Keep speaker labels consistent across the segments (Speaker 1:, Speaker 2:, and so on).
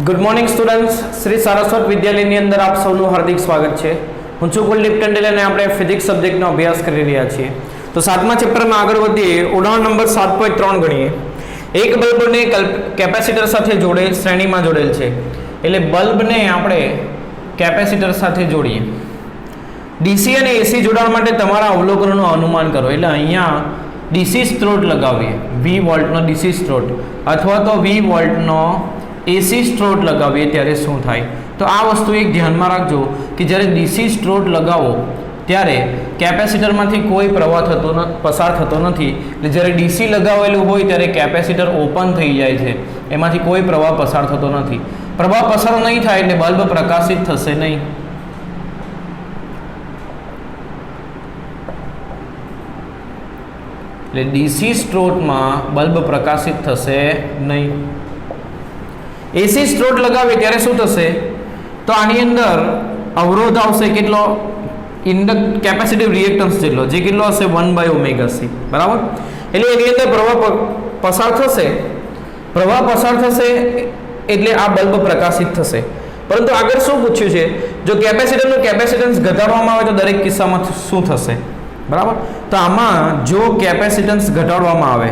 Speaker 1: Good morning students, Shri Saraswat વિદ્યાલયની અંદર આપ સૌનું હાર્દિક સ્વાગત છે. હું છું કુલદીપ ટંડેલ અને આપણે ફિઝિક્સ સબ્જેક્ટનો અભ્યાસ કરી રહ્યા છીએ. તો સાતમા ચેપ્ટરમાં આગળ વધીએ. ઉદાહરણ નંબર 7.3 ગણીએ. એક બલ્બને કેપેસિટર સાથે જોડેલ શ્રેણીમાં જોડેલ છે. એટલે બલ્બને આપણે કેપેસિટર સાથે જોડીએ. ડીસી અને એસી જોડાણ માટે તમારા અવલોકનોનું અનુમાન કરો. એટલે અહીંયા ડીસી સ્ત્રોત લગાવીએ, 20 વોલ્ટનો ડીસી સ્ત્રોત અથવા તો 20 વોલ્ટનો એસી સ્ત્રોત લગાવીએ ત્યારે શું થાય. તો આ વસ્તુ એક ધ્યાનમાં રાખજો કે જ્યારે ડીસી સ્ત્રોત લગાવો ત્યારે કેપેસિટરમાંથી કોઈ પ્રવાહ પસાર થતો નથી. એટલે જ્યારે ડીસી લગાવેલું હોય ત્યારે કેપેસિટર ઓપન થઈ જાય છે, એમાંથી કોઈ પ્રવાહ પસાર થતો નથી. પ્રવાહ પસાર નહીં થાય એટલે બલ્બ પ્રકાશિત થશે નહીં. એટલે ડીસી સ્ત્રોતમાં બલ્બ પ્રકાશિત થશે નહીં. એસી સ્ત્રોત લગાવે ત્યારે શું થશે? તો આની અંદર અવરોધ આવશે કેટલો? કેપેસિટિવ રિએક્ટન્સ જેટલો, જે કેટલો હશે 1/ωc, બરાબર. એટલે એની અંદર પ્રવાહ પસાર થશે. પ્રવાહ પસાર થશે એટલે આ બલ્બ પ્રકાશિત થશે. પરંતુ આગળ શું પૂછ્યું છે? જો કેપેસિટરનું કેપેસિટન્સ ઘટાડવામાં આવે તો દરેક કિસ્સામાં શું થશે, બરાબર. તો આમાં જો કેપેસિટન્સ ઘટાડવામાં આવે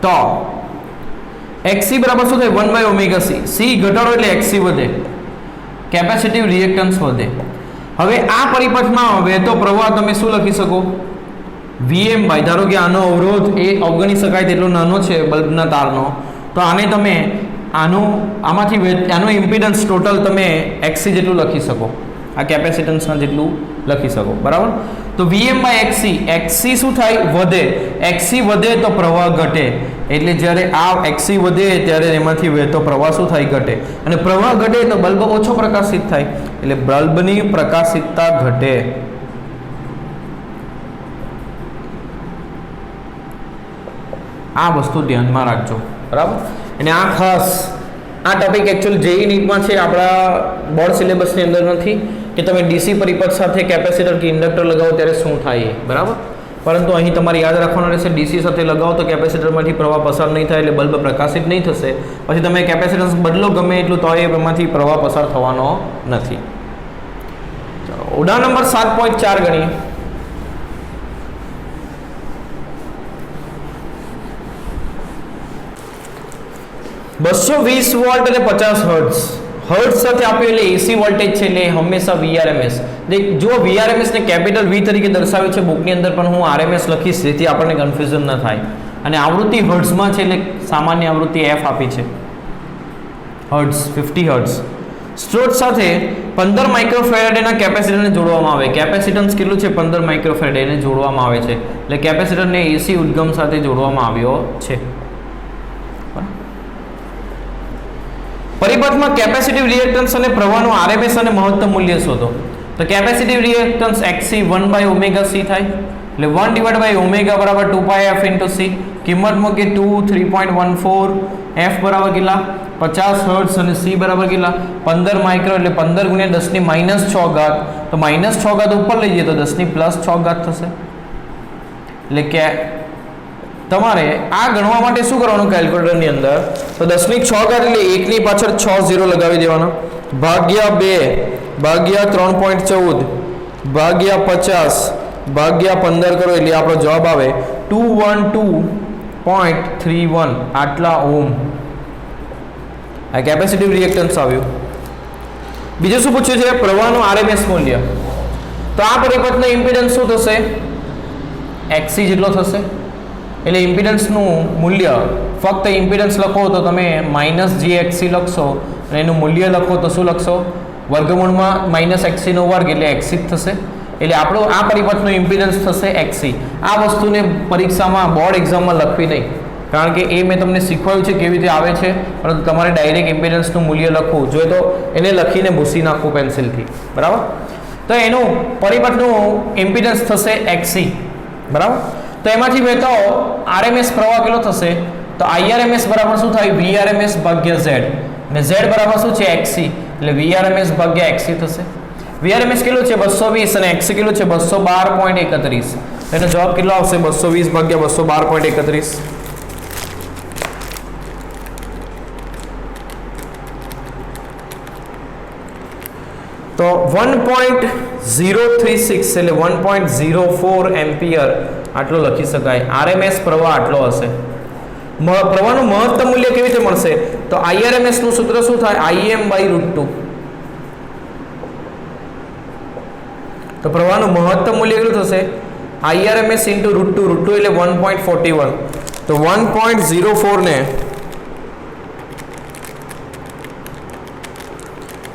Speaker 1: તો XC બરાબર શું થાય? 1/ωc. C ઘટાડો એટલે XC વધે, કેપેસિટિવ રિએક્ટન્સ વધે. હવે આ પરિપથમાં વહેતો પ્રવાહ તમે શું લખી શકો? VM બાય, ધારો કે આનો અવરોધ એ અવગણી શકાય તેટલો નાનો છે બલ્બના તારનો, તો આને તમે આનું ઇમ્પિડન્સ ટોટલ તમે XC જેટલું લખી શકો, આ કેપેસિટન્સના જેટલું લખી શકો, બરાબર. તો VM બાય XC શું થાય? વધે. XC વધે તો પ્રવાહ ઘટે. એટલે જ્યારે આ XC વધે ત્યારે એમાંથી વહેતો પ્રવાહ શું થાય? ઘટે. અને પ્રવાહ ઘટે તો બલ્બ ઓછો પ્રકાશિત થાય, એટલે બલ્બની પ્રકાશિતતા ઘટે. આ વસ્તુ ધ્યાનમાં રાખજો, બરાબર. અને આ ખાસ આ ટોપિક એકચ્યુઅલી જેઈ નીટમાં છે, આપણા બોર્ડ સિલેબસની અંદર નથી કે તમે ડીસી પરિપથ સાથે કેપેસિટર કે ઇન્ડક્ટર લગાવો ત્યારે શું થાય, બરાબર. પરંતુ અહીં તમારે યાદ રાખવાનું રહેશે, ડીસી સાથે લગાવો તો કેપેસિટરમાંથી પ્રવાહ પસાર નહીં થાય, એટલે બલ્બ પ્રકાશિત નહીં થશે. પછી તમે કેપેસિટન્સ બદલો ગમે એટલું, તો એમાંથી પ્રવાહ પસાર થવાનો નથી. ચાલો ઉદાહરણ નંબર 7.4 ગણીએ. $220 વોલ્ટ અને 50 હર્ટ્ઝ. હર્ટ્ઝ સાથે આપ્યું એટલે એસી વોલ્ટેજ છે, એટલે હંમેશા VRMS. જો VRMS ને કેપિટલ V તરીકે દર્શાવ્યું છે બુકની અંદર, પણ હું RMS લખીશ જેથી આપણને કન્ફ્યુઝન ન થાય. અને આવૃત્તિ હર્ટ્ઝમાં છે, એટલે સામાન્ય આવૃત્તિ F આપી છે, હર્ટ્ઝ 50 હર્ટ્ઝ. સ્ત્રોત સાથે 15 માઇક્રોફેરાડેના કેપેસિટરને જોડવામાં આવે. કેપેસિટન્સ કેટલું છે? 15 માઇક્રોફેરાડે એને જોડવામાં આવે છે. એટલે કેપેસિટરને એસી ઉદ્ગમ સાથે જોડવામાં આવ્યો છે. પરિપથમાં કેપેસિટિવ રિએક્ટન્સ અને પ્રવાહનું RMS અને મહત્તમ મૂલ્ય શોધો. તો કેપેસિટિવ રિએક્ટન્સ XC 1/ωc થાય, એટલે 1/ω બરાબર 2πf × C. કિંમત મૂકે 2 3.14, F બરાબર કેટલા? 50 હર્ટ્ઝ અને C બરાબર કેટલા? 15 માઇક્રો, એટલે 15 × 10⁻6 ઘાત. તો -6 ઘાત ઉપર લઈ જઈએ તો 10⁻6 ઘાત થશે. એટલે કે તમારે આ ગણવા માટે શું કરવાનું કેલ્ક્યુલેટરની અંદર? તો 10⁻6 ઘાત એટલે 1 ની પાછળ 6 0 લગાવી દેવાના, ભાગ્યા 2 ભાગ્યા 3.14 ભાગ્યા 50 ભાગ્યા 15 કરો, એટલે આપણો જવાબ આવે 212.31 આટલા ઓહ્મ. આ કેપેસિટિવ રિએક્ટન્સ આવ્યું. બીજું શું પૂછ્યું છે? પ્રવાહનું RMS મૂલ્ય. તો આ પરિપથનો ઇમ્પિડન્સ શું થશે? XC જેટલો થશે. એટલે ઇમ્પિડન્સનું મૂલ્ય, ફક્ત ઇમ્પિડન્સ લખો તો તમે -jXC લખશો, અને એનું મૂલ્ય લખો તો શું લખશો? વર્ગમૂળમાં -XC² એટલે XC થશે. એટલે આપણો આ પરિપથનું ઇમ્પિડન્સ થશે XC. આ વસ્તુને પરીક્ષામાં બોર્ડ એક્ઝામમાં લખવી નહીં, કારણ કે એ મેં તમને શીખવાડ્યું છે કેવી રીતે આવે છે, પરંતુ તમારે ડાયરેક્ટ ઇમ્પિડન્સનું મૂલ્ય લખવું જોઈએ, તો એને લખીને ભૂસી નાખવું પેન્સિલથી, બરાબર. તો એનું પરિપથનું ઇમ્પિડન્સ થશે XC, બરાબર. તો એમાંથી વહેતો RMS પ્રવાહ કેટલો થશે? તો IRMS બરાબર શું થાય? VRMS ભાગ્યા Z, અને Z બરાબર શું છે? XC, એટલે VRMS ભાગ્યા XC થશે. VRMS કેટલું છે? 220, અને XC કેટલું છે? 212.31. એનો જવાબ કેટલો આવશે? 220 ભાગ્યા 212.31. તો 1.036 એટલે 1.04 એમ્પિયર આટલો લખી શકાય. આરએમએસ પ્રવાહ આટલો હશે. પ્રવાહનું મહત્તમ મૂલ્ય કેવી રીતે મળશે? તો આઈઆરએમએસ નું સૂત્ર શું થાય? Im/√2. તો પ્રવાહનું મહત્તમ મૂલ્ય કેટલું થશે? IRMS × √2. √2 એટલે 1.41. તો 1.04 ને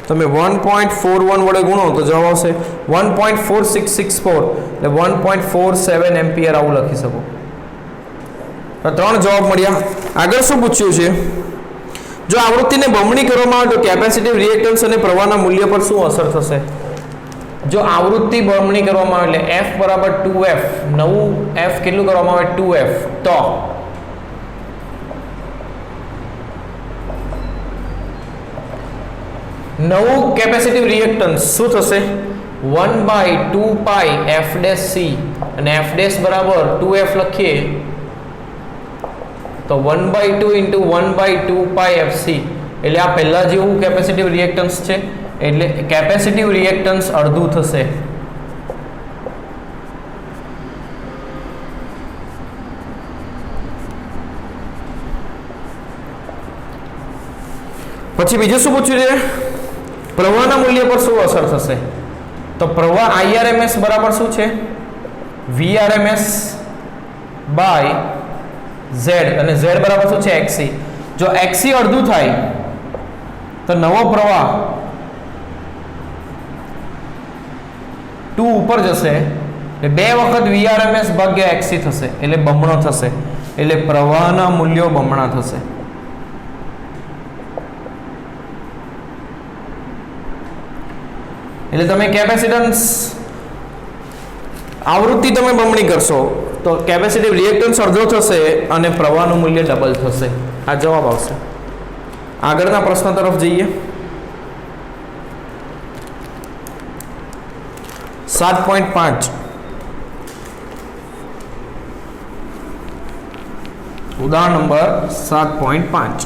Speaker 1: તમે 1.41 વડે ગુણો તો જવાબ આવશે 1.4664 એટલે 1.47 એમ્પિયર આવું લખી શકો. તો 3 જવાબ મળ્યા. આગળ શું પૂછ્યું છે? જો આવૃત્તિને બમણી કરવામાં આવે તો કેપેસિટિવ રિએક્ટન્સ અને પ્રવાહના મૂલ્ય પર શું અસર થશે? જો આવૃત્તિ બમણી કરવામાં આવે એટલે f બરાબર 2f, નવું f કેટલું કરવામાં આવે? 2f. તો નવું કેપેસિટિવ રિએક્ટન્સ શું થશે? 1/2 પાઈ f' c અને f' બરાબર 2f લખીએ તો 1/2 × 1/2 પાઈ fc એટલે આ પહેલા જેવું કેપેસિટિવ રિએક્ટન્સ છે એટલે કેપેસિટિવ રિએક્ટન્સ અડધું થશે. પછી બીજું શું પૂછ્યું છે? પ્રવાહના મૂલ્ય પર શું અસર થશે? તો પ્રવાહ IRMS બરાબર શું છે? VRMS બાય Z અને Z બરાબર શું છે? XC. જો XC અડધું થાય તો નવો પ્રવાહ 2 ઉપર જશે એટલે 2 વખત VRMS ભાગ્યા XC થશે એટલે બમણો થશે એટલે પ્રવાહના મૂલ્યો બમણા થશે. એટલે તમે કેપેસિટન્સ આવૃત્તિ તમે બમણી કરશો તો કેપેસિટિવ રિએક્ટન્સ અડધો થશે અને પ્રવાહનું મૂલ્ય ડબલ થશે. આ જવાબ આવશે. આગળના પ્રશ્ન તરફ જઈએ. 7.5 ઉદાહરણ નંબર 7.5.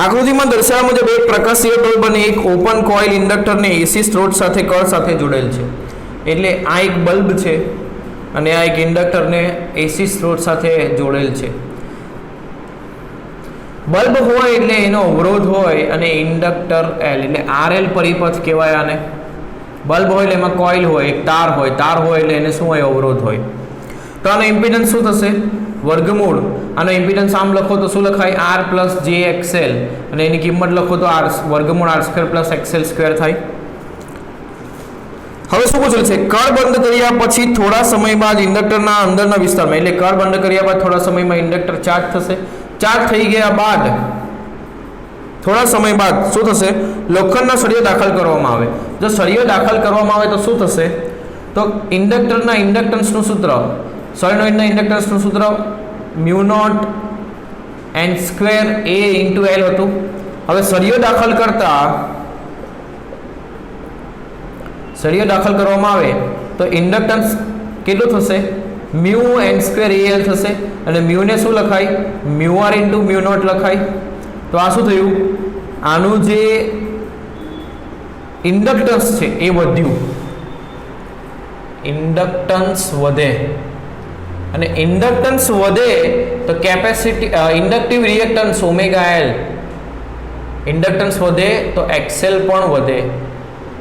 Speaker 1: આકૃતિમાં દર્શાવ્યા મુજબ એક પ્રકાશીય બલ્બ અને એક ઓપન કોઇલ ઇન્ડક્ટરને એસી સ્ત્રોત સાથે કળ સાથે જોડેલ છે. એટલે આ એક બલ્બ છે અને આ એક ઇન્ડક્ટરને એસી સ્ત્રોત સાથે જોડેલ છે. બલ્બ હોય એટલે એનો અવરોધ હોય અને ઇન્ડક્ટર L એટલે RL પરિપથ કહેવાય આને. બલ્બ હોય એટલે એમાં કોઇલ હોય, એક તાર હોય એટલે એને શું હોય? અવરોધ હોય. તો આનો ઇમ્પિડન્સ શું થશે? વર્ગમૂળ. આનો ઇમ્પિડન્સ આમ લખો તો શું લખાય? R + jXL અને એની કિંમત લખો તો R વર્ગમૂળ R² + XL² થાય. હવે શું પૂછેલું છે? કળ બંધ કર્યા પછી થોડા સમય બાદ ઇન્ડક્ટરના અંદરના વિસ્તારમાં એટલે કળ બંધ કર્યા બાદ થોડા સમયમાં ઇન્ડક્ટર ચાર્જ થશે. ચાર્જ થઈ ગયા બાદ થોડા સમય બાદ શું થશે? લોખંડના સળિયો દાખલ કરવામાં આવે. જો સળિયો દાખલ કરવામાં આવે તો શું થશે? તો ઇન્ડક્ટરના ઇન્ડક્ટન્સનું સૂત્ર, સોલેનોઇડના ઇન્ડક્ટન્સનું સૂત્ર μ0 n² A × L હતું. હવે સળિયો દાખલ કરવામાં આવે તો ઇન્ડક્ટન્સ કેટલું થશે? μ n² AL થશે અને μ ને શું લખાય? μr × μ0 લખાય. તો આ શું થયું? આનું જે ઇન્ડક્ટન્સ છે એ વધ્યું. ઇન્ડક્ટન્સ વધે અને ઇન્ડક્ટન્સ વધે તો capacity inductive reactance ωL inductance વધે તો XL પણ વધે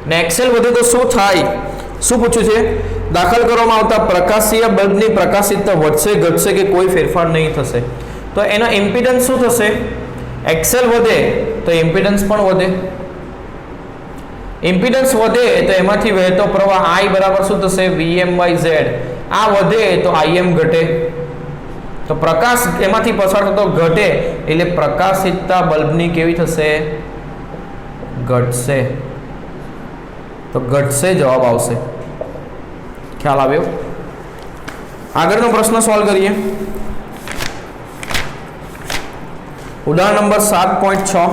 Speaker 1: ને XL વધે તો શું થાય? શું પૂછ્યું છે? દાખલ કરવામાં આવતા પ્રકાશીય બલ્બની પ્રકાશિતતા વધશે ઘટશે કે કોઈ ફેરફાર નહીં થશે. તો એનો ઇમ્પિડન્સ શું થશે? XL વધે તો ઇમ્પિડન્સ પણ વધે. ઇમ્પિડન્સ વધે તો એમાંથી વહેતો પ્રવાહ I બરાબર શું થશે? Vm/Z. આ વધે તો Im ઘટે. તો પ્રકાશ એમાંથી પસાર થતો ઘટે એટલે પ્રકાશિતતા બલ્બની કેવી થશે? ઘટશે. તો ઘટશે જવાબ આવશે. ખ્યાલ આવ્યો? આગળનો પ્રશ્ન સોલ્વ કરીએ. ઉદાહરણ નંબર 7.6.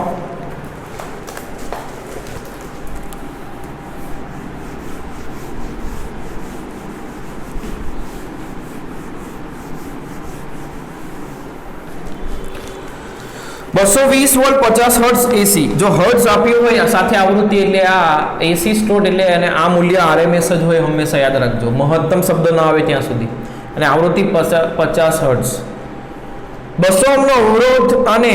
Speaker 1: 220 વોલ્ટ 50 હર્ટ્ઝ એસી. જો હર્ટ્ઝ આપ્યું હોય સાથે આવૃત્તિ એટલે આ એસી સ્લોટ એટલે અને આ મૂલ્ય આરએમએસ જ હોય, હંમેશા યાદ રાખજો, મહત્તમ શબ્દ ન આવે ત્યાં સુધી. અને આવૃત્તિ 50 હર્ટ્ઝ. 200 ઓહ્મનો અવરોધ અને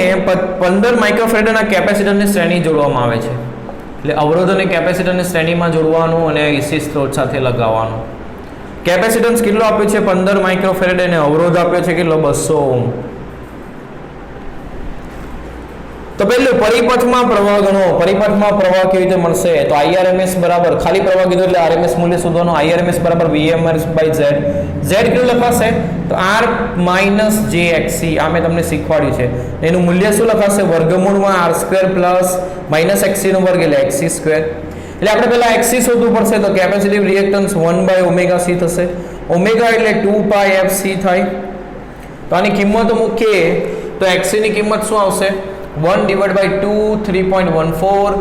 Speaker 1: 15 માઇક્રોફેરાડના કેપેસિટરની શ્રેણી જોડવામાં આવે છે. એટલે અવરોધ અને કેપેસિટરની શ્રેણીમાં જોડવાનું અને એસી સ્લોટ સાથે લગાવવાનું. કેપેસિટન્સ કેટલો આપ્યો છે? 15 માઇક્રોફેરાડ અને અવરોધ આપ્યો છે કેટલો? 200 ઓહ્મ. તો પહેલું પરિપથમાં પ્રવાહ ગણો. પરિપથમાં પ્રવાહ કેવી રીતે મળશે? તો IRMS બરાબર ખાલી પ્રવાહ કીધું એટલે RMS મૂલ્ય શોધવાનું. IRMS બરાબર VMR/Z. Z કેટલું લખાશે? તો R - jXc. આ મેં તમને શીખવાડ્યું છે. એનું મૂલ્ય શું લખાશે? વર્ગમૂળમાં R² - XC નો વર્ગ એટલે XC². એટલે આપણે પહેલા XC શોધવું પડશે. તો કેપેસિટિવ રિએક્ટન્સ 1/ωc થશે. ઓમેગા એટલે 2πfc થાય. તો આની કિંમત મૂકીએ તો XC ની કિંમત શું આવશે? 1/2 3.14,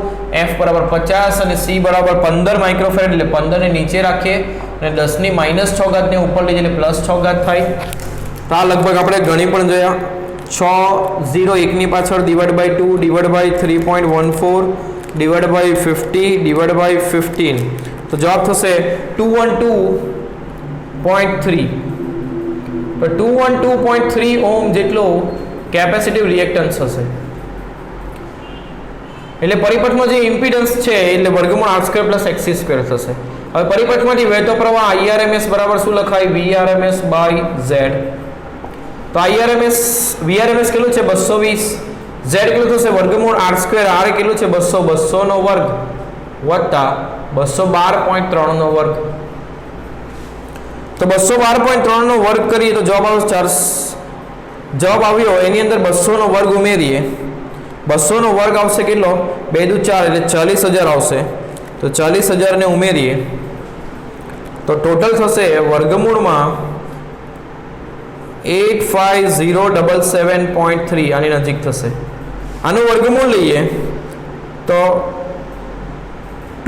Speaker 1: F બરાબર 50 અને C બરાબર 15 માઇક્રોફેરાડ એટલે 15 ને નીચે રાખીએ અને 10 ની -6 ઘાતને ઉપર લઈ જઈએ એટલે +6 ઘાત થાય. તો આ લગભગ આપણે ગણી પણ જોયા. 6 0 1 ની પાછળ /2 3.14 / 50 / 15 તો જવાબ થશે 212.3. તો 212.3 ઓહ્મ જેટલો કેપેસિટિવ રિએક્ટન્સ હશે. એટલે પરિપથમાં જે ઇમ્પિડન્સ છે એટલે વર્ગમૂળ R² + XC² થશે. હવે પરિપથમાંથી વહેતો પ્રવાહ IRMS બરાબર શું લખાય? VRMS/Z. તો VRMS કેટલું છે? 220. Z કેટલું થશે? વર્ગમૂળ R². R કેટલું છે? 200. 200 નો વર્ગ વત્તા 212.3 નો વર્ગ. તો 212.3 નો વર્ગ કરીએ તો જવાબ આવશે 4. જવાબ આવ્યો એની અંદર 200 નો વર્ગ ઉમેરીએ. 200 નો વર્ગ આવશે કેટલો? 2 દુ 4 એટલે 40,000 આવશે. તો 40,000 ને ઉમેરીએ તો ટોટલ થશે વર્ગમૂળમાં 85077.3. આની નજીક થશે. આનું વર્ગમૂળ લઈએ તો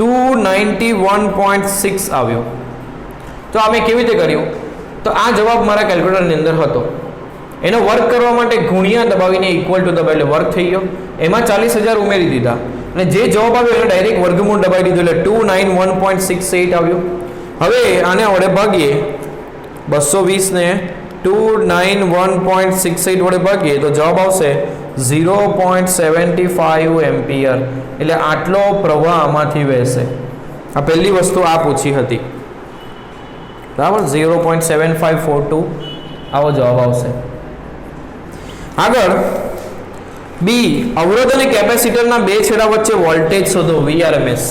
Speaker 1: 291.6 આવ્યો. તો અમે કેવી રીતે કર્યું? તો આ જવાબ મારા કેલ્ક્યુલેટરની અંદર હતો. એનો વર્ક કરવા માટે ગુણ્યા દબાવીને ઇક્વલ ટુ દબાવી એટલે વર્ક થઈ ગયો. એમાં 40,000 ઉમેરી દીધા અને જે જવાબ આવ્યો એટલે ડાયરેક્ટ વર્ગમૂળ દબાવી દીધું એટલે 291.68 આવ્યું. હવે આને વડે ભાગીએ 220 ને 291.68 વડે ભાગીએ તો જવાબ આવશે 0.75 એમ્પિયર. એટલે આટલો પ્રવાહ આમાંથી વહેશે. આ પહેલી વસ્તુ આ પૂછી હતી બરાબર. 0.7542 આવો જવાબ આવશે. આગળ બી, અવરોધ અને કેપેસિટરના બે છેડા વચ્ચે વોલ્ટેજ શોધો VRMS.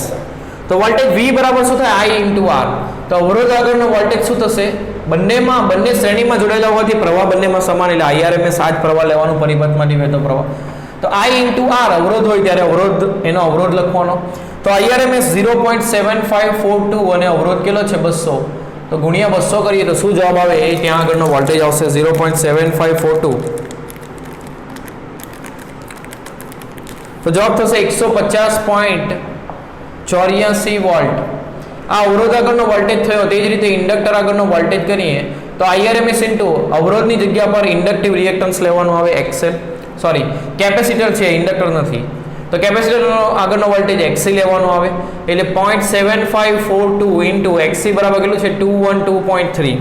Speaker 1: તો વોલ્ટેજ V બરાબર શું થાય? I × R. તો અવરોધ આગળનો વોલ્ટેજ શું થશે? બંને શ્રેણીમાં જોડાયેલા હોવાથી પ્રવાહ બંનેમાં સમાન એટલે IRMS આ જ પ્રવાહ લેવાનું પરિપથમાંથી વહેતો પ્રવાહ. તો I × R અવરોધ હોય ત્યારે એનો અવરોધ લખવાનો. તો IRMS 0.7542 અને અવરોધ કેટલો છે? 200. તો ગુણ્યા 200 કરીએ તો શું જવાબ આવે? એ ત્યાં આગળનો વોલ્ટેજ આવશે 0.7542. તો જવાબ થશે 150.84 વોલ્ટ. આ અવરોધ આગળનો વોલ્ટેજ થયો. તે જ રીતે ઇન્ડક્ટર આગળનો વોલ્ટેજ કરીએ તો IRMS ઇન્ટુ અવરોધની જગ્યા પર ઇન્ડક્ટિવ રિએક્ટન્સ લેવાનું આવે XL. સોરી, કેપેસિટર છે, ઇન્ડક્ટર નથી. તો કેપેસિટરનો આગળનો વોલ્ટેજ XC લેવાનો આવે એટલે 0.7542 ઇન્ટુ XC બરાબર કેટલું છે? 212.3.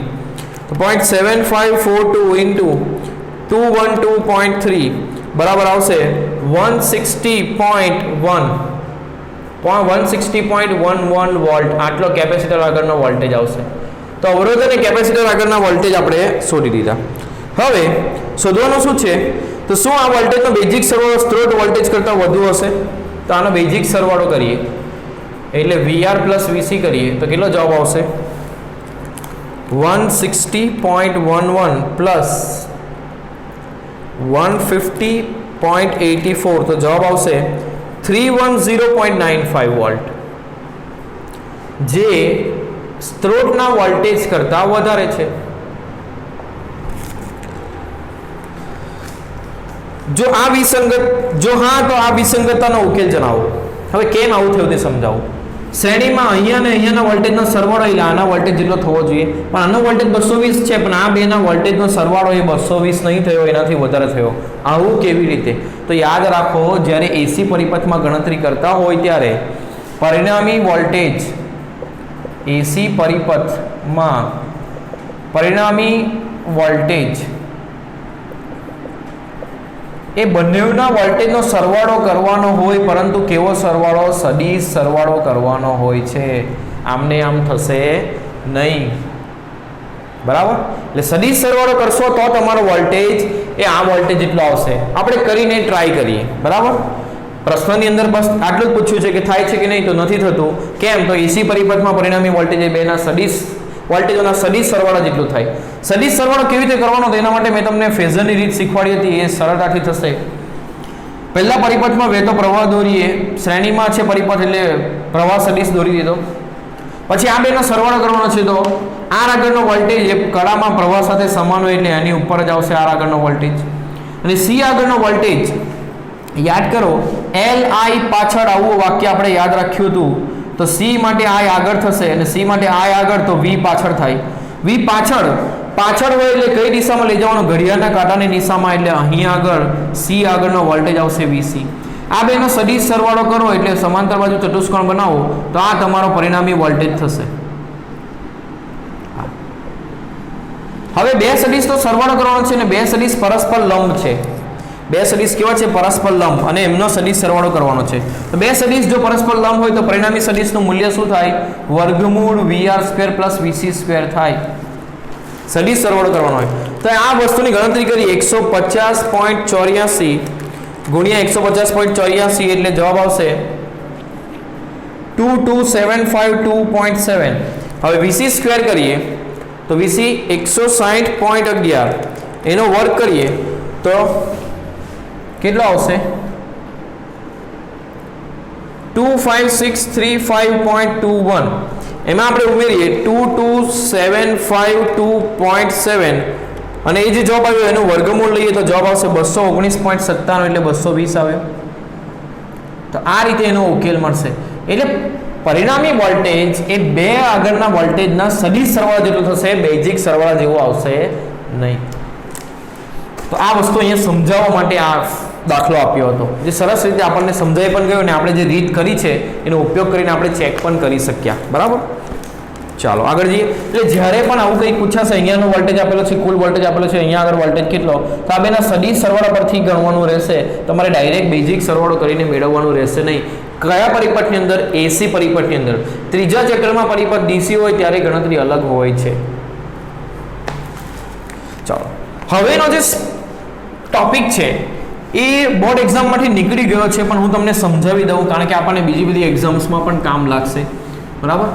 Speaker 1: તો 0.7542 ઇન્ટુ 212.3 બરાબર આવશે 160.11 વોલ્ટ. આટલો કેપેસિટર આગળનો વોલ્ટેજ આવશે. તો અવરોધ અને કેપેસિટર આગળના વોલ્ટેજ આપણે શોધી દીધા. હવે શોધવાનું શું છે? તો શું આ વોલ્ટેજનો બેઝિક સરવાળો સ્ત્રોત વોલ્ટેજ કરતાં વધુ હશે? તો આનો બેઝિક સરવાળો કરીએ એટલે VR + VC કરીએ તો કેટલો જવાબ આવશે? 160.11 પ્લસ 150.84 તો જવાબ આવશે 310.95 વોલ્ટ, જે સ્ત્રોતના વોલ્ટેજ કરતાં વધારે છે. જો હા તો આ વિસંગતતાનો ઉકેલ જણાવો. હવે કેમ આવું થયું તે સમજાવો. શ્રેણીમાં અહીંયા અને અહીંયાના વોલ્ટેજનો સરવાળો એટલે આના વોલ્ટેજ જેટલો થવો જોઈએ, પણ આનો વોલ્ટેજ 220 છે, પણ આ બેના વોલ્ટેજનો સરવાળો એ 220 નહીં થયો, એનાથી વધારે થયો. આવું કેવી રીતે? તો યાદ રાખો, જ્યારે એસી પરિપથમાં ગણતરી કરતા હોય ત્યારે પરિણામી વોલ્ટેજ એસી પરિપથમાં પરિણામી વોલ્ટેજ એ બંનેના વોલ્ટેજનો સરવાળો કરવાનો હોય, પરંતુ કેવો સરવાળો? સદિશ સરવાળો કરવાનો હોય છે, આમને આમ થશે નહીં. બરાબર? એટલે સદિશ સરવાળો કરશો તો તમારો વોલ્ટેજ એ આ વોલ્ટેજ જેટલો આવશે. આપણે કરીને ટ્રાય કરીએ. બરાબર? પ્રશ્નની અંદર બસ આટલું જ પૂછ્યું છે કે થાય છે કે નહીં, તો નથી થતું. કેમ? તો એસી પરિપથમાં પરિણામી વોલ્ટેજ એ બેના સદિશ વોલ્ટેજોના સદિશ સરવાળા જેટલું થાય. સદિશ સરવાળો કેવી રીતે કરવાનો? તો એના માટે મેં તમને ફેઝરની રીત શીખવાડી હતી, એ સરળતાથી થશે. પહેલા પરિપથમાં વહેતો પ્રવાહ દોરીએ, શ્રેણીમાં છે પરિપથ એટલે પ્રવાહ સદિશ દોરી દીધો. પછી આ બેનો સરવાળો કરવાનો છે, તો આર આગળનો વોલ્ટેજ એ કળામાં પ્રવાહ સાથે સમાન હોય એટલે એની ઉપર જ આવશે આર આગળનો વોલ્ટેજ. અને સી આગળનો વોલ્ટેજ યાદ કરો, એલ આઈ પાછળ આવું વાક્ય આપણે યાદ રાખ્યું હતું. તો સી માટે આઈ આગળ થશે અને સી માટે આઈ આગળ, તો વી પાછળ થાય. વી પાછળ હોય એટલે કઈ દિશામાં લઈ જવાનો? ઘડિયાળના કાંટાની દિશામાં, એટલે અહીં આગળ સી આગળનો વોલ્ટેજ આવશે વીસી. આ બેનો સદિશ સરવાળો કરો એટલે સમાંતર બાજુ ચતુષ્કોણ બનાવો, તો આ તમારો પરિણામી વોલ્ટેજ થશે. હવે બે સદિશનો સરવાળો કરવાનો છે ને બે સદિશ પરસ્પર લંબ છે. બે સદિશ કેવા છે? પરસ્પર લંબ, અને એમનો સદિશ સરવાળો કરવાનો છે. તો બે સદિશ જો પરસ્પર લંબ હોય તો પરિણામી સદિશનું મૂલ્ય શું થાય? વર્ગમૂળ VR² + VC² થાય. સદિશ સરવાળો કરવાનો હોય તો આ વસ્તુની ગણતરી કરી 150.84 ગુણ્યા 150.84 એટલે જવાબ આવશે 22752.7. હવે VC² કરીએ તો VC 160.11 એનો વર્ગ કરીએ તો કેટલો આવશે? 25635.21. એમાં આપણે ઉમેરીએ 22752.7 અને એ જે જવાબ આવ્યો એનું વર્ગમૂળ લઈએ તો જવાબ આવશે 219.97 એટલે 220 આવ્યો. તો આ રીતે એનો ઉકેલ મળશે. એટલે પરિણામી વોલ્ટેજ એ બે આગળના વોલ્ટેજના સદિશ સરવાળા જેટલું થશે, બેઝિક સરવાળા જેવું આવશે નહીં. તો આ વસ્તુ અહીંયા સમજાવવા માટે આ દાખલો આપ્યો હતો, જે સરસ રીતે આપણને સમજાઈ પણ ગયો અને આપણે જે રીત કરી છે એનો ઉપયોગ કરીને આપણે ચેક પણ કરી શક્યા. બરાબર? ચાલો આગળ જઈએ. એટલે જ્યારે પણ આવું કંઈક પૂછાશે, અહીંયાનો વોલ્ટેજ આપેલો છે, કુલ વોલ્ટેજ આપેલો છે, અહીંયા આગળ વોલ્ટેજ કેટલો, તો આ બેના સદિશ સરવાળા પરથી ગણવાનું રહેશે. તમારે ડાયરેક્ટ બેઝિક સરવાળો કરીને મેળવવાનું રહેશે નહીં. કયા પરિપથની અંદર? એસી પરિપથની અંદર. ત્રીજા ચેપ્ટરમાં પરિપથ ડીસી હોય ત્યારે ગણતરી અલગ હોય છે. ચાલો હવેનો જે ટોપિક છે એ બોર્ડ એક્ઝામમાંથી નીકળી ગયો છે, પણ હું તમને સમજાવી દઉં કારણ કે આપણને બીજી બધી એક્ઝામ્સમાં પણ કામ લાગશે. બરાબર?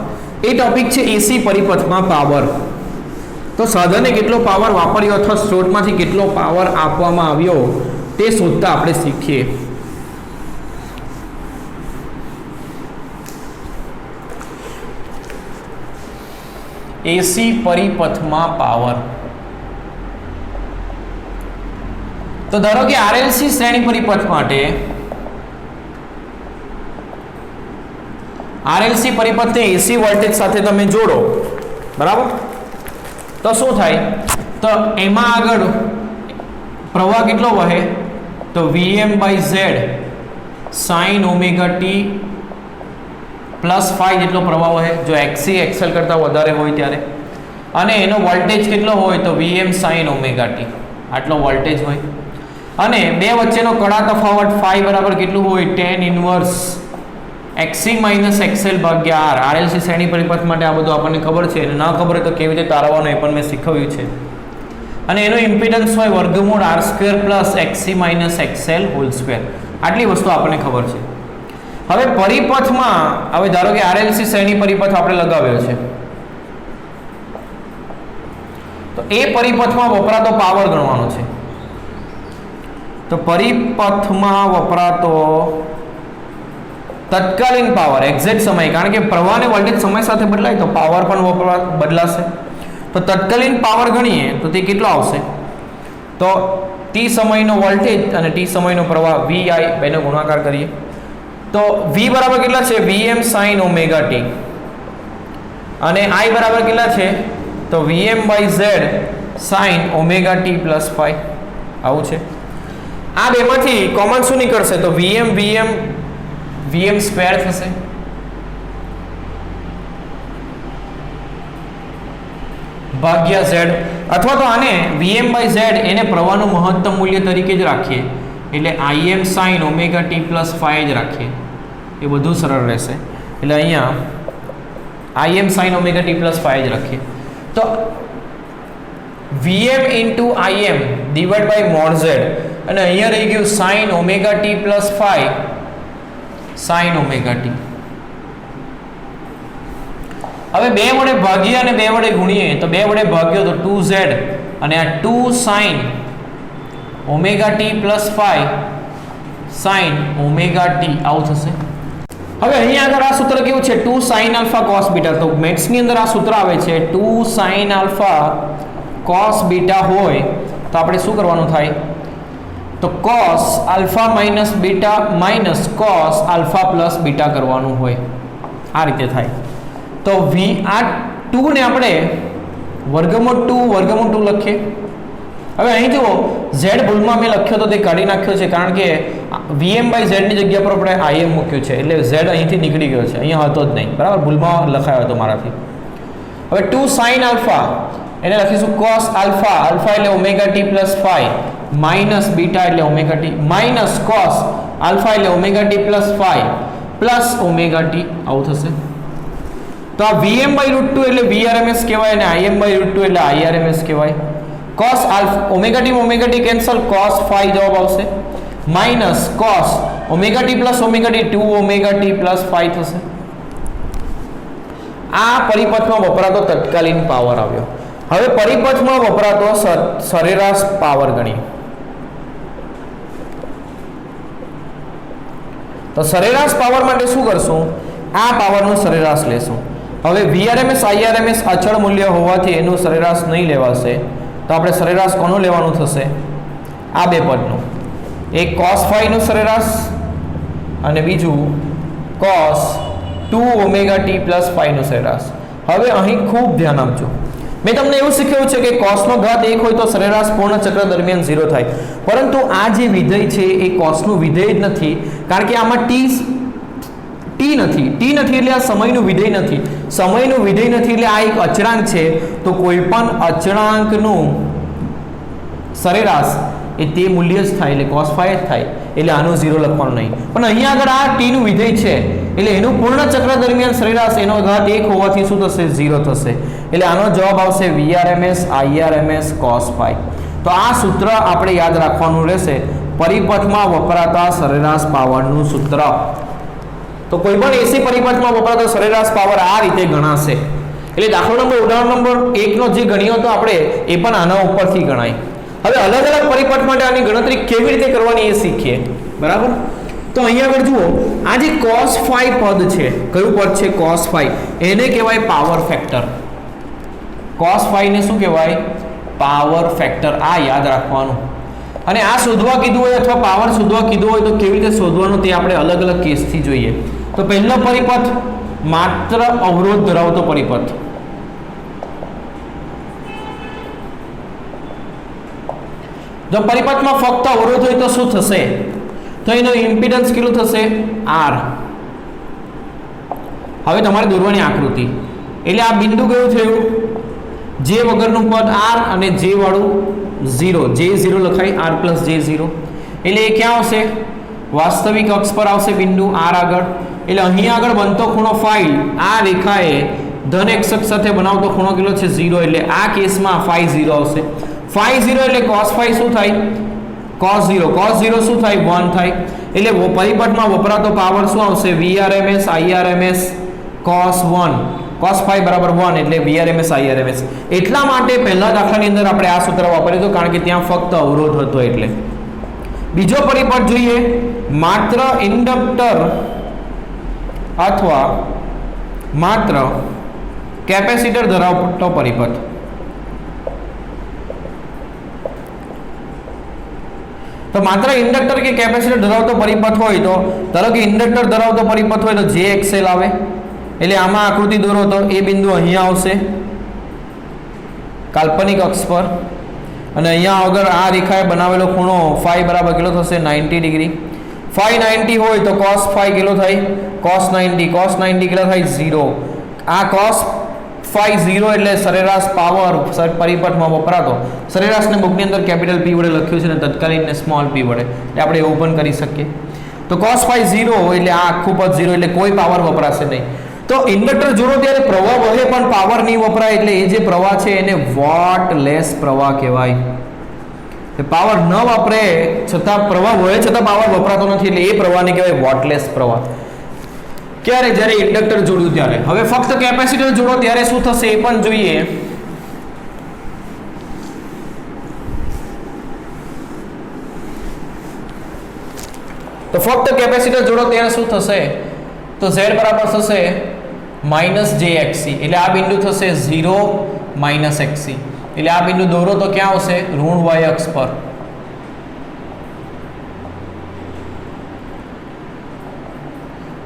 Speaker 1: એ ટોપિક છે એસી પરિપથમાં પાવર. તો સાધને કેટલો પાવર વાપર્યો અથવા સ્ત્રોતમાંથી કેટલો પાવર આપવામાં આવ્યો તે શોધતા આપણે શીખીએ. એસી પરિપથમાં પાવર. તો ધારો કે આરએલસી શ્રેણી પરિપથ માટે આરએલસી પરિપથને એસી વોલ્ટેજ સાથે તમે જોડો. બરાબર? તો શું થાય? તો એમાં આગળ પ્રવાહ કેટલો વહે? તો Vm/Z sin ωt +5 જેટલો પ્રવાહ વહે જો XC XL કરતાં વધારે હોય ત્યારે, અને એનો વોલ્ટેજ કેટલો હોય? તો Vm sin ωt આટલો વોલ્ટેજ હોય. અને બે વચ્ચેનો કડા તફાવત phi બરાબર કેટલું હોય? tan ઇન્વર્સ XC - XL ભાગ્યા R. આરએલસી શ્રેણી પરિપથ માટે આ બધું આપણને ખબર છે, અને ના ખબર હોય તો કેવી રીતે તારવવાનું એ પણ મેં શીખવ્યું છે. અને એનો ઇમ્પિડન્સ હોય વર્ગમૂળ R² + XC - XL whole square. આટલી વસ્તુ આપણને ખબર છે. હવે પરિપથમાં હવે ધારો કે આરએલસી શ્રેણી પરિપથ આપણે લગાવ્યો છે, તો એ પરિપથમાં વપરાતો પાવર ગણવાનો છે. તો પરિપથમાં વપરાતો તત્કાલીન પાવર એક્ઝેક્ટ સમય, કારણ કે પ્રવાહ અને વોલ્ટેજ સમય સાથે બદલાય તો પાવર પણ બદલાશે. તો તત્કાલીન પાવર ગણીએ તો તે કેટલો આવશે? તો t સમયનો વોલ્ટેજ અને t સમયનો પ્રવાહ VI બેનો ગુણાકાર કરીએ તો v બરાબર કેટલા છે vm sin ઓમેગા t અને i બરાબર કેટલા છે તો vm by z sin omega t plus phi આવું છે. આ બેમાંથી કોમન શું નીકળશે તો vm સ્ક્વેર થશે ભાગ્યા z, અથવા તો આને vm by z એને પ્રવાહનું મહત્તમ મૂલ્ય તરીકે જ રાખીએ એટલે im sin omega t plus phi જ રાખીએ, એ બધું સરળ રહેશે. એટલે અહીંયા im sin omega t plus phi જ રાખીએ તો vm into im divided by mod z અને અહીંયા રહી ગયું sin omega t plus phi sin omega t. હવે બે વડે ભાગીએ અને બે વડે ગુણીએ તો બે વડે ભાગ્યો તો 2z અને આ 2 sin omega t plus phi sin omega t આવું થશે. હવે અહીંયા આગળ આ સૂત્ર કેવું છે 2 sin આલ્ફા cos બીટા, તો મેથ્સ ની અંદર આ સૂત્ર આવે છે 2 sin આલ્ફા cos બીટા હોય તો આપણે શું કરવાનું થાય તો cos alpha minus beta minus cos alpha plus beta કરવાનું હોય, આ રીતે થાય. તો આ 2 ને આપણે વર્ગમૂળ 2 લખીએ. હવે અહીં જુઓ z ભૂલમાં મેં લખ્યો તો તે કાઢી નાખ્યો છે કારણ કે vm by z ની જગ્યા પર આપણે im મૂક્યું છે એટલે z અહીંથી નીકળી ગયો છે, અહીંયા હતો જ નહીં, બરાબર, ભૂલમાં લખાયો હતો મારાથી. હવે 2 sin આલ્ફા એને લખીશું cos આલ્ફા, આલ્ફા એટલે omega t plus phi minus beta એટલે omega t minus cos alpha એટલે omega t plus phi plus omega t આવું થશે. તો આ vm by √2 એટલે vrms કહેવાય અને im by √2 એટલે irms કહેવાય. cos alpha omega t cancel cos phi જવાબ આવશે minus cos omega t plus omega t 2 omega t plus phi થશે. આ પરિપથમાં વપરાતો તત્કાલીન પાવર આવ્યો. હવે પરિપથમાં વપરાતો સરેરાશ પાવર ગણીએ તો સરેરાશ પાવર માટે શું કરશું આ પાવરનું સરેરાશ લેશું. હવે vrms irms અચળ મૂલ્ય હોવાથી એનું સરેરાશ નહીં લેવાશે તો આપણે સરેરાશ કોનું લેવાનું થશે આ બે પદનું, એક cos phi નું સરેરાશ અને બીજું cos 2 omega t plus phi નું સરેરાશ. હવે અહીં ખૂબ ધ્યાન આપજો, મેં તમને એવું શીખવ્યું છે કે cos નો ઘાત 1 હોય તો સરેરાશ પૂર્ણ ચક્ર દરમિયાન 0 થાય, પરંતુ આ જે વિધેય છે એ cos નું વિધેય જ નથી કારણ કે આમાં t નથી એટલે આ સમયનું વિધેય નથી, સમયનું વિધેય નથી એટલે આ એક અચળાંક છે. તો કોઈ પણ અચળાંકનું સરેરાશ એ તે મૂલ્ય જ થાય એટલે cos phi જ થાય, એટલે આનું 0 લખવાનું નહીં. પણ અહીંયા આગળ આ t નું વિધેય છે એટલે એનું પૂર્ણ ચક્ર દરમિયાન સરેરાશ એનો ઘાત 1 હોવાથી શું થશે 0 થશે, એટલે આનો જવાબ આવશે vrms irms cos phi. તો આ સૂત્ર આપણે યાદ રાખવાનું રહેશે, પરિપથમાં વપરાતા સરેરાશ પાવરનું સૂત્ર. તો કોઈ પણ એસી પરિપથમાં વપરાતો સરેરાશ પાવર આ રીતે ગણાશે. એટલે દાખલો નંબર ઉદાહરણ નંબર 1 નો જે ગણ્યો હતો આપણે એ પણ આના ઉપરથી ગણાય. હવે અલગ અલગ પરિપથ માટે આની ગણતરી કેવી રીતે કરવાની એ શીખીએ, બરાબર. તો અહીંયા આગળ જુઓ આ જે cos phi પદ છે, કયું પદ છે cos phi, એને કહેવાય પાવર ફેક્ટર. cos phi ને શું કહેવાય પાવર ફેક્ટર, આ યાદ રાખવાનું. અને આ શોધવા કીધું હોય અથવા પાવર શોધવા કીધું હોય તો કેવી રીતે શોધવાનું તે આપણે અલગ અલગ કેસથી જોઈએ. તો પહેલો પરિપથ માત્ર અવરોધ ધરાવતો પરિપથ, જો પરિપથમાં ફક્ત અવરોધ હોય તો શું થશે તો એનો ઇમ્પિડન્સ કેટલું થશે r. હવે તમારે દોરવાની આકૃતિ, એટલે આ બિંદુ કયું થયું j વગરનું પદ r અને j વાળું 0, j0 લખાય r પ્લસ j0, એટલે એ ક્યાં આવશે વાસ્તવિક અક્ષ પર આવશે બિંદુ r આગળ. એટલે અહીં આગળ બનતો ખૂણો phi આ રેખાએ ધન x અક્ષ સાથે બનાવતો ખૂણો કેટલો છે 0, એટલે આ કેસમાં phi 0 આવશે. phi 0 એટલે cos phi શું થાય cos 0, cos 0 શું થાય 1 થાય, એટલે પરિપથમાં વપરાતો પાવર શું આવશે vrms irms cos 1, cos phi બરાબર 1 એટલે vrms irms. એટલા માટે પહેલા દાખલાની અંદર આપણે આ સૂત્ર વાપર્યું હતું કારણ કે ત્યાં ફક્ત અવરોધ હતો એટલે. બીજો પરિપથ જોઈએ માત્ર ઇન્ડક્ટર અથવા માત્ર કેપેસિટર ધરાવતો પરિપથ. તો માત્ર ઇન્ડક્ટર કે કેપેસિટર ધરાવતો પરિપથ હોય તો ધારો કે ઇન્ડક્ટર ધરાવતો પરિપથ હોય તો JXL આવે, એટલે આમાં આકૃતિ દોરો તો એ બિંદુ અહીંયા આવશે કાલ્પનિક અક્ષ પર, અને અહીંયા આગળ આ રેખાએ બનાવેલો ખૂણો phi બરાબર કેટલો થશે 90 ડિગ્રી. phi 90 હોય તો cos phi કેટલો થાય cos 90 કેટલો થાય 0. આ cos phi 0 એટલે સરેરાશ પાવર પરિપથમાં વપરાતો. સરેરાશને બુકની અંદર કેપિટલ P વડે લખ્યું છે ને તત્કાલીનને સ્મોલ p વડે, એટલે આપણે એવું પણ કરી શકીએ. તો cos phi 0 એટલે આ આખું પદ 0 એટલે કોઈ પાવર વપરાશે નહીં. તો ઇન્ડક્ટર જોડો ત્યારે પ્રવાહ વહે પણ પાવર નહીં વપરાય, એટલે એ જે પ્રવાહ છે એને વોટલેસ પ્રવાહ કહેવાય. પાવર ન વાપરે છતાં પ્રવાહ વહે છતાં પાવર વપરાતો નથી, એટલે એ પ્રવાહને કહેવાય વોટલેસ પ્રવાહ. ક્યારે? જ્યારે ઇન્ડક્ટર જોડ્યું ત્યારે. હવે ફક્ત કેપેસિટર જોડો ત્યારે શું થશે એ પણ જોઈએ. તો ફક્ત કેપેસિટર જોડો ત્યારે શું થશે? તો Z બરાબર થશે -jXc, એટલે આ બિંદુ થશે 0 -xc, એટલે આ બિંદુ દોરો તો ક્યાં આવશે? ઋણ y અક્ષ પર.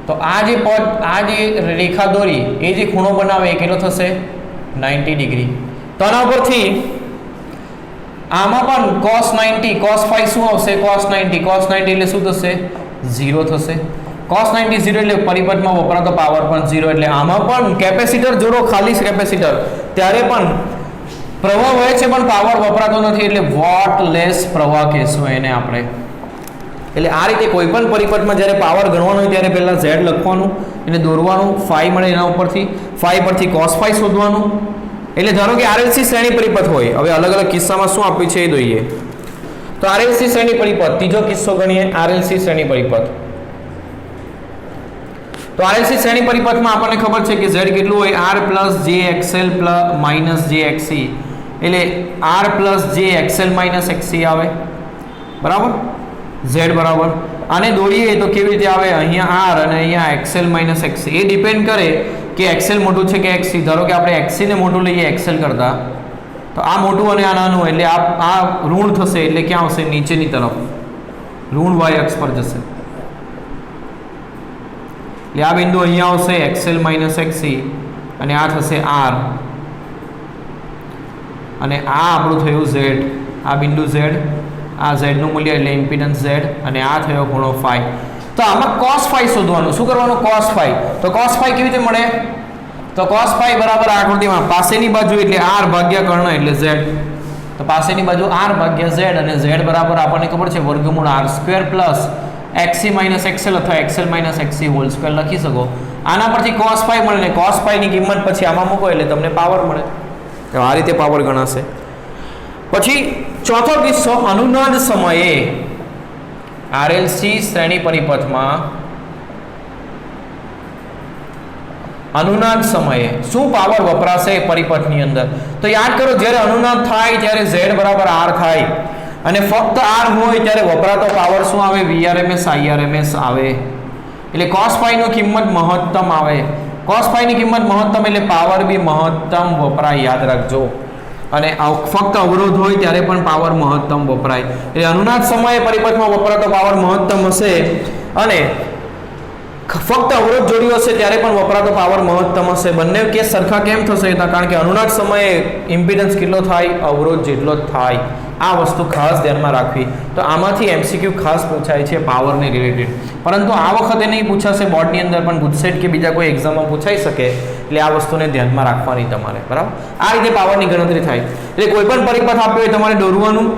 Speaker 1: તો આ જે રેખા દોરી એ જે ખૂણો બનાવે એ કેટલો થશે 90 ડિગ્રી. તો આના પરથી આમાં પણ cos 90 cos phi શું આવશે? cos 90 એટલે શું થશે? 0 થશે. cos 90 0 એટલે પરિપથમાં વપરાતો પાવર પણ 0, એટલે આમાં પણ કેપેસિટર જોડો ખાલી કેપેસિટર ત્યારે પણ પ્રવાહ વહે છે પણ પાવર વપરાતો નથી, એટલે વોટલેસ પ્રવાહ કહેશું એને આપણે. એટલે આ રીતે કોઈ પણ પરિપથમાં જ્યારે પાવર ગણવાનો હોય ત્યારે પહેલા Z લખવાનું, એને દોરવાનું, phi મળે એના ઉપરથી, phi પરથી cos phi શોધવાનું. એટલે ધારો કે RLC શ્રેણી પરિપથ હોય. હવે અલગ અલગ કિસ્સામાં શું આપ્યું છે એ જોઈએ. તો RLC શ્રેણી પરિપથ, ત્રીજો કિસ્સો ગણીએ RLC શ્રેણી પરિપથ. તો RLC શ્રેણી પરિપથમાં આપણને ખબર છે કે Z કેટલું હોય? R + jXL - jXc, એટલે R + jXL - XC આવે, બરાબર. Z બરાબર આને દોરીએ તો કેવી રીતે આવે? અહીંયા R અને અહીંયા XL - XC. એ ડિપેન્ડ કરે કે XL મોટું છે કે XC. ધારો કે આપણે XC ને મોટું લઈએ XL કરતા, તો આ મોટું અને આ નાનું, એટલે આ ઋણ થશે, એટલે ક્યાં આવશે? નીચેની તરફ, ઋણ y અક્ષ પર જશે. એટલે આ બિંદુ અહીંયા આવશે XL - XC, અને આ થશે R, અને આ આપણું થયું Z. આ બિંદુ Z, આ Z નું મૂલ્ય એટલે ઇમ્પિડન્સ Z, અને આ થયો ખૂણો phi. તો આમાં cos phi શોધવાનું. શું કરવાનું? cos phi. તો cos phi કેવી રીતે મળે? તો cos phi બરાબર આકૃતિમાં પાસેની બાજુ એટલે R ભાગ્યા કર્ણ એટલે Z. તો પાસેની બાજુ R ભાગ્યા Z, અને Z બરાબર આપણને ખબર છે વર્ગમૂળ R² પ્લસ XC - XL અથવા XL - XC હોલ સ્ક્વેર લખી શકો. આના પરથી cos phi મળે, ને cos phi ની કિંમત પછી આમાં મૂકો એટલે તમને પાવર મળે. તો આ રીતે પાવર ગણાશે. પછી ચોથો કિસ્સો, અનુનાદ સમયે RLC શ્રેણી પરિપથમાં અનુનાદ સમયે શું પાવર વપરાશે પરિપથની અંદર? તો યાદ કરો, જ્યારે અનુનાદ થાય ત્યારે Z બરાબર R થાય, અને ફક્ત R હોય ત્યારે વપરાતો પાવર શું આવે? Vrms Irms આવે. એટલે cos phi ની કિંમત મહત્તમ આવે. cos phi ની કિંમત મહત્તમ એટલે પાવર બી મહત્તમ વપરાય, યાદ રાખજો. અને ફક્ત અવરોધ હોય ત્યારે પણ પાવર મહત્તમ વપરાય. એટલે અનુનાદ સમયે પરિપથમાં વપરાતો પાવર મહત્તમ હશે, અને ફક્ત અવરોધ જોડ્યો હશે ત્યારે પણ વપરાતો પાવર મહત્તમ હશે. બંને કેસ સરખા કેમ થશે? કારણ કે અનુનાદ સમયે ઇમ્પિડન્સ કેટલો થાય? અવરોધ જેટલો જ થાય. આ વસ્તુ ખાસ ધ્યાનમાં રાખવી. તો આમાંથી MCQ ખાસ પૂછાય છે પાવરને રિલેટેડ, પરંતુ આ વખતે નહીં પૂછાશે બોર્ડની અંદર, પણ ગુજસેટ કે બીજા કોઈ એક્ઝામમાં પૂછાઈ શકે, એટલે આ વસ્તુને ધ્યાનમાં રાખવાની તમારે, બરાબર. આ રીતે પાવરની ગણતરી થાય. એટલે કોઈ પણ પરિપથ આપ્યો હોય તમારે દોરવાનું,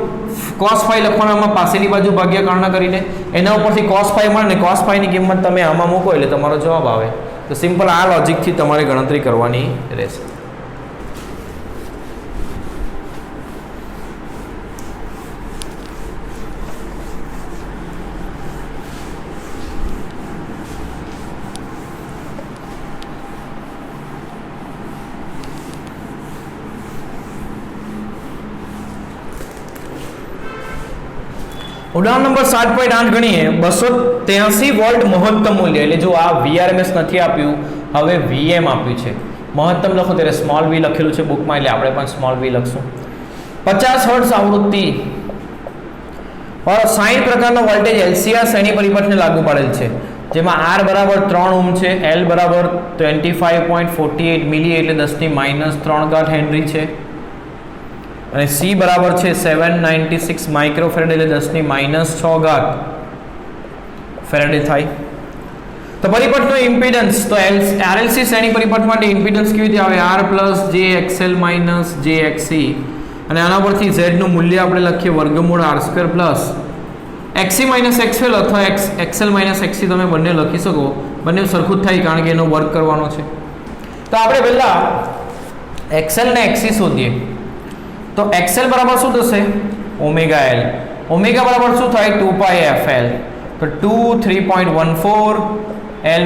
Speaker 1: cos phi લખવાનામાં પાસેની બાજુ ભાગ્યા કર્ણ કરીને, એના ઉપરથી cos phi મળે, ને cos phi ની કિંમત તમે આમાં મૂકો એટલે તમારો જવાબ આવે. તો સિમ્પલ આ લોજિકથી તમારે ગણતરી કરવાની રહેશે. ઉદાહરણ નંબર 7.8 ગણીએ. 283 વોલ્ટ મહત્તમ મૂલ્ય, એટલે જો આ Vrms નથી આપ્યું, હવે Vm આપ્યું છે. મહત્તમ લખો ત્યારે સ્મોલ v લખેલું છે બુકમાં, એટલે આપણે પણ સ્મોલ v લખશું. 50 હર્ટ્ઝ આવૃત્તિ और 60 પ્રકારનો વોલ્ટેજ એલસીઆર શ્રેણી પરિપથને લાગુ પાડેલ છે, જેમાં R બરાબર 3 ઓહ્મ છે, L બરાબર 25.48 મિલી એટલે 10⁻³ હેનરી છે, અને C બરાબર છે 796 માઇક્રોફેરેડ એટલે 10⁻6 ફેરેડે થાય. તો પરિપથનો ઇમ્પિડન્સ, તો RLC શ્રેણી પરિપથ માટે ઇમ્પિડન્સ કેવી રીતે આવે? R પ્લસ જે XL માઇનસ જે XC, અને આના પરથી Z નું મૂલ્ય આપણે લખીએ વર્ગમૂળ R² plus XC minus XL અથવા XL માઇનસ XC તમે બંને લખી શકો, બંને સરખું જ થાય કારણ કે એનો વર્ગ કરવાનો છે. તો આપણે પહેલા XL ને XC શોધીએ. તો XL બરાબર શું થશે? Omega L. ઓમેગા બરાબર શું થાય? 2πfL. તો 2 3.14, L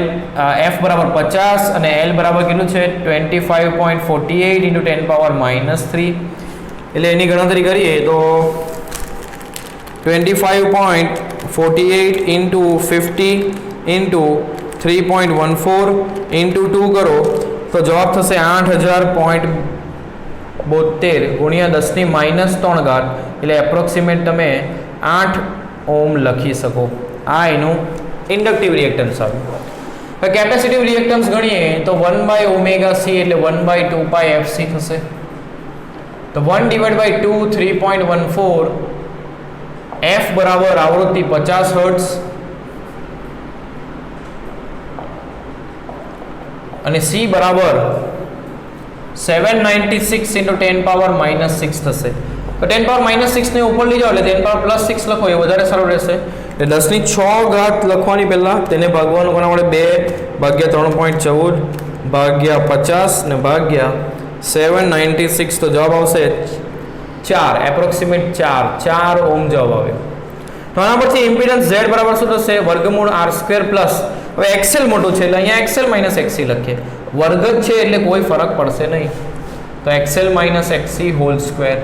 Speaker 1: F બરાબર 50 અને L બરાબર કેટલું છે? 25.48 × 10⁻³ એટલે એની ગણતરી કરીએ તો 25.48 × 50 × 3.14 × 2 કરો તો જવાબ થશે 8000.72 ગુણ્યા 10⁻³ એટલે એપ્રોક્સિમેટ તમે 8 ઓહ્મ લખી શકો. આ એનું ઇન્ડક્ટિવ રિએક્ટન્સ આવ્યું. હવે કેપેસિટિવ રિએક્ટન્સ ગણીએ તો 1/ωc એટલે 1/2πfc થશે. તો 1/2 3.14, F બરાબર આવૃત્તિ 50 હર્ટ્ઝ અને C બરાબર 796 × 10⁻⁻6 થશે. તો 10⁻⁻6 ને ઉપર લઈ જાઓ એટલે 10⁻+6 લખો એ વધારે સારું રહેશે. એટલે 10⁻6 લખવાની પહેલા તેને ભાગવાનું કોના વડે? 2 / 3.14 ભાગ્યા 50 ને ભાગ્યા 796 તો જવાબ આવશે 4, એપ્રોક્સિમેટ 4 ઓહ્મ જવાબ આવે. તો આના પરથી ઇમ્પિડન્સ Z બરાબર શું થશે? વર્ગમૂળ R² પ્લસ, હવે XL મોટું છે એટલે અહીંયા XL માઇનસ XC લખીએ, વર્ગ જ છે એટલે કોઈ ફરક પડશે નહીં. તો XL minus XC whole square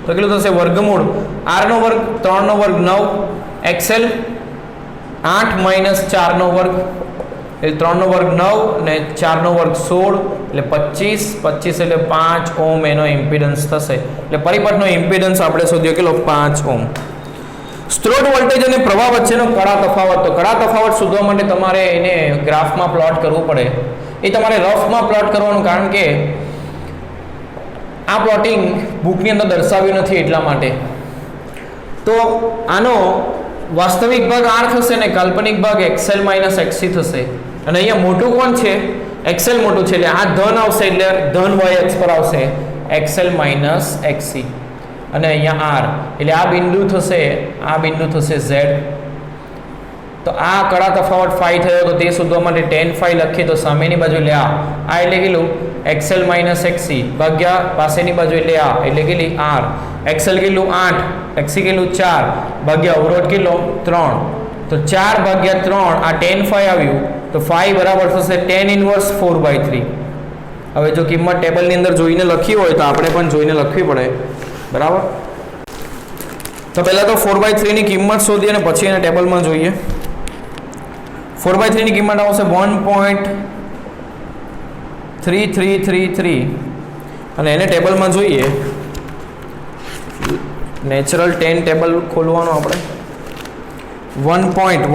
Speaker 1: તો કેટલું થશે? વર્ગમૂળ R નો વર્ગ 3 નો વર્ગ 9, XL 8 માઇનસ 4 નો વર્ગ એટલે 3 નો વર્ગ 9 અને 4 નો વર્ગ 16 એટલે 25 એટલે 5 ઓહ્મ એનો ઇમ્પિડન્સ થશે. એટલે પરિપથનો ઇમ્પિડન્સ આપણે શોધ્યો કેટલો? 5 ઓહ્મ. સ્ત્રોત વોલ્ટેજ અને પ્રવાહ વચ્ચેનો કડા તફાવત, તો કડા તફાવત શોધવા માટે તમારે એને ગ્રાફમાં પ્લોટ કરવું પડે. એ તમારે રફમાં પ્લોટ કરવાનું, કારણ કે આ પ્લોટિંગ બુકની અંદર દર્શાવ્યું નથી એટલા માટે. તો આનો વાસ્તવિક ભાગ R થશે ને કાલ્પનિક ભાગ XL માઇનસ XC થશે. અને અહીંયા મોટું કોણ છે? XL મોટું છે એટલે આ ધન આવશે એટલે ધન y અક્ષ પર આવશે XL માઇનસ XC, અને અહીંયા R એટલે આ બિંદુ થશે Z. તો આ કડા તફાવત phi થયો તો તે શોધવા માટે tan phi લખીએ તો સામેની બાજુ એટલે આ એટલે કેટલું? XL માઇનસ XC ભાગ્યા પાસેની બાજુ એટલે આ એટલે કેટલી? R. XL કેટલું? 8, XC કેટલું? 4 ભાગ્યા અવરોધ કેટલો? 3. તો 4 ભાગ્યા 3 આ tan phi આવ્યું તો phi બરાબર થશે tan ઇન્વર્સ 4/3. હવે જો કિંમત ટેબલની અંદર જોઈને લખી હોય તો આપણે પણ જોઈને લખવી પડે, બરાબર? તો પહેલા તો 4/3 ની કિંમત શોધીએ અને પછી એને ટેબલમાં જોઈએ. 4/3 ની કિંમત આવશે 1.3333 અને એને ટેબલમાં જોઈએ. નેચરલ 10 ટેબલ ખોલવાનું આપણે. 1 પોઈન્ટ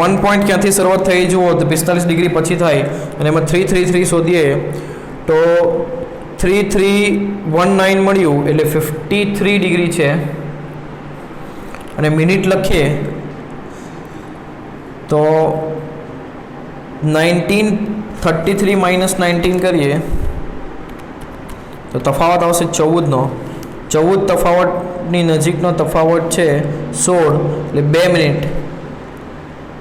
Speaker 1: ક્યાંથી શરૂઆત થઈ જુઓ તો 45 ડિગ્રી પછી થાય અને એમાં 333 શોધીએ તો 3319 મળ્યું એટલે 53 ડિગ્રી છે. અને મિનિટ લખીએ તો 1933 માઇનસ 19 કરીએ તો તફાવત આવશે 14નો. 14 તફાવતની નજીકનો તફાવત છે 16 એટલે 2 મિનિટ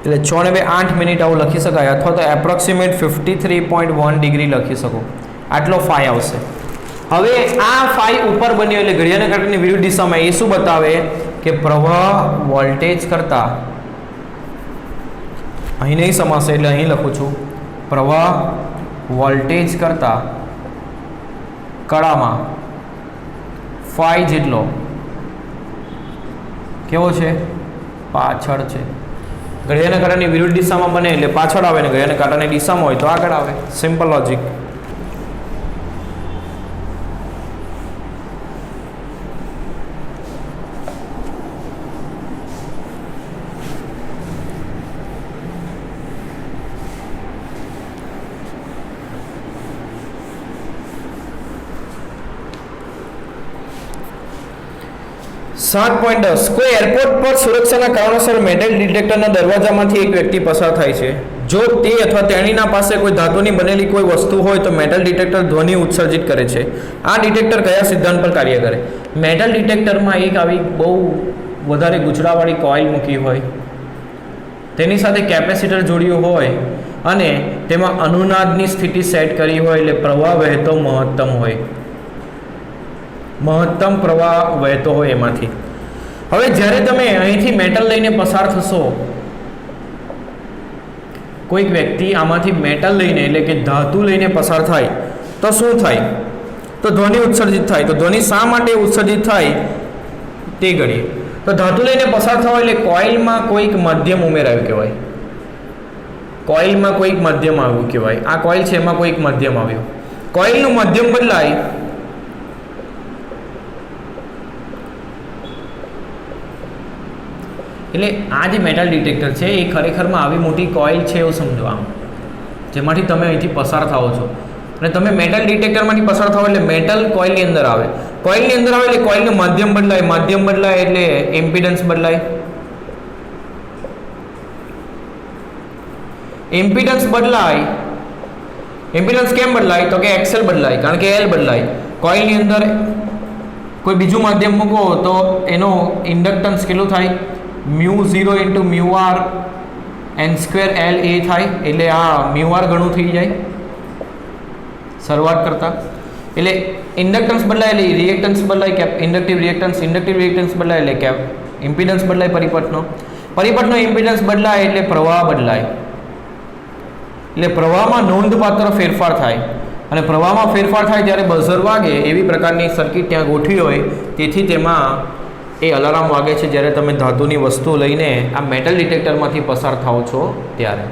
Speaker 1: એટલે 6 ને 8 મિનિટ આવું લખી શકાય, અથવા તો એપ્રોક્સિમેટ 53.1 ડિગ્રી લખી શકો. આટલો phi આવશે. હવે આ phi ઉપર બન્યો એટલે ઘડિયાળના કાંટાની વિરુદ્ધ દિશામાં એ શું બતાવે કે પ્રવાહ વોલ્ટેજ કરતા, અહીં નહીં સમાશે એટલે અહીં લખું છું, પ્રવાહ વોલ્ટેજ કરતા કળામાં phi જેટલો કેવો છે? પાછળ છે. ઘડિયાળના કાંટાની વિરુદ્ધ દિશામાં બને એટલે પાછળ આવે ને ઘડિયાળના કાંટાની દિશામાં હોય તો આગળ આવે. Simple logic. 7.10 કોઈ એરપોર્ટ પર સુરક્ષાના કારણોસર મેટલ ડિટેક્ટરના દરવાજામાંથી એક વ્યક્તિ પસાર થાય છે. જો તે અથવા તેણીના પાસે કોઈ ધાતુની બનેલી કોઈ વસ્તુ હોય તો મેટલ ડિટેક્ટર ધ્વનિ ઉત્સર્જિત કરે છે. આ ડિટેક્ટર કયા સિદ્ધાંત પર કાર્ય કરે? મેટલ ડિટેક્ટરમાં એક આવી બહુ વધારે ગૂંચળાવાળી કોઇલ મૂકી હોય, તેની સાથે કેપેસિટર જોડ્યું હોય અને તેમાં અનુનાદની સ્થિતિ સેટ કરી હોય, એટલે પ્રવાહ વહેતો મહત્તમ હોય, મહત્તમ પ્રવાહ વહેતો હોય એમાંથી. હવે જ્યારે તમે અહીંથી મેટલ લઈને પસાર થશો, કોઈક વ્યક્તિ આમાંથી મેટલ લઈને એટલે કે ધાતુ લઈને પસાર થાય તો શું થાય? તો ધ્વનિ ઉત્સર્જિત થાય. તો ધ્વનિ શા માટે ઉત્સર્જિત થાય તે ગણીએ. તો ધાતુ લઈને પસાર થવા એટલે કોઇલમાં કોઈક માધ્યમ ઉમેરાયું કહેવાય. કોઇલમાં કોઈક માધ્યમ આવ્યું કહેવાય. આ કોઇલ છે એમાં કોઈક માધ્યમ આવ્યું. કોઇલનું માધ્યમ બદલાય એટલે આ જે મેટલ ડિટેક્ટર છે એ ખરેખરમાં આવી મોટી કોઇલ છે એવું સમજો, આમ જેમાંથી તમે અહીંથી પસાર થાઓ છો અને તમે મેટલ ડિટેક્ટરમાંથી પસાર થાઓ એટલે મેટલ કોઇલની અંદર આવે. કોઇલની અંદર આવે એટલે કોઇલનું માધ્યમ બદલાય, માધ્યમ બદલાય એટલે ઇમ્પિડન્સ બદલાય. ઇમ્પિડન્સ બદલાય, ઇમ્પિડન્સ કેમ બદલાય? તો કે એક્સેલ બદલાય, કારણ કે એલ બદલાય. કોઇલની અંદર કોઈ બીજું માધ્યમ મૂકો તો એનો ઇન્ડક્ટન્સ કેટલું થાય? μ0 × μr n² L A થાય, એટલે આ μr ઘણું થઈ જાય શરૂઆત કરતા. એટલે ઇન્ડક્ટન્સ બદલાય એટલે રિએક્ટન્સ બદલાય, ઇન્ડક્ટિવ રિએક્ટન્સ બદલાય એટલે ઇમ્પિડન્સ બદલાય. પરિપથનો ઇમ્પિડન્સ બદલાય એટલે પ્રવાહ બદલાય. એટલે પ્રવાહમાં નોંધપાત્ર ફેરફાર થાય અને પ્રવાહમાં ફેરફાર થાય ત્યારે બઝર વાગે એવી પ્રકારની સર્કિટ ત્યાં ગોઠવી હોય, તેથી તેમાં એ અલાર્મ વાગે છે જ્યારે તમે ધાતુની વસ્તુ લઈને આ મેટલ ડિટેક્ટરમાંથી પસાર થાઓ છો ત્યારે.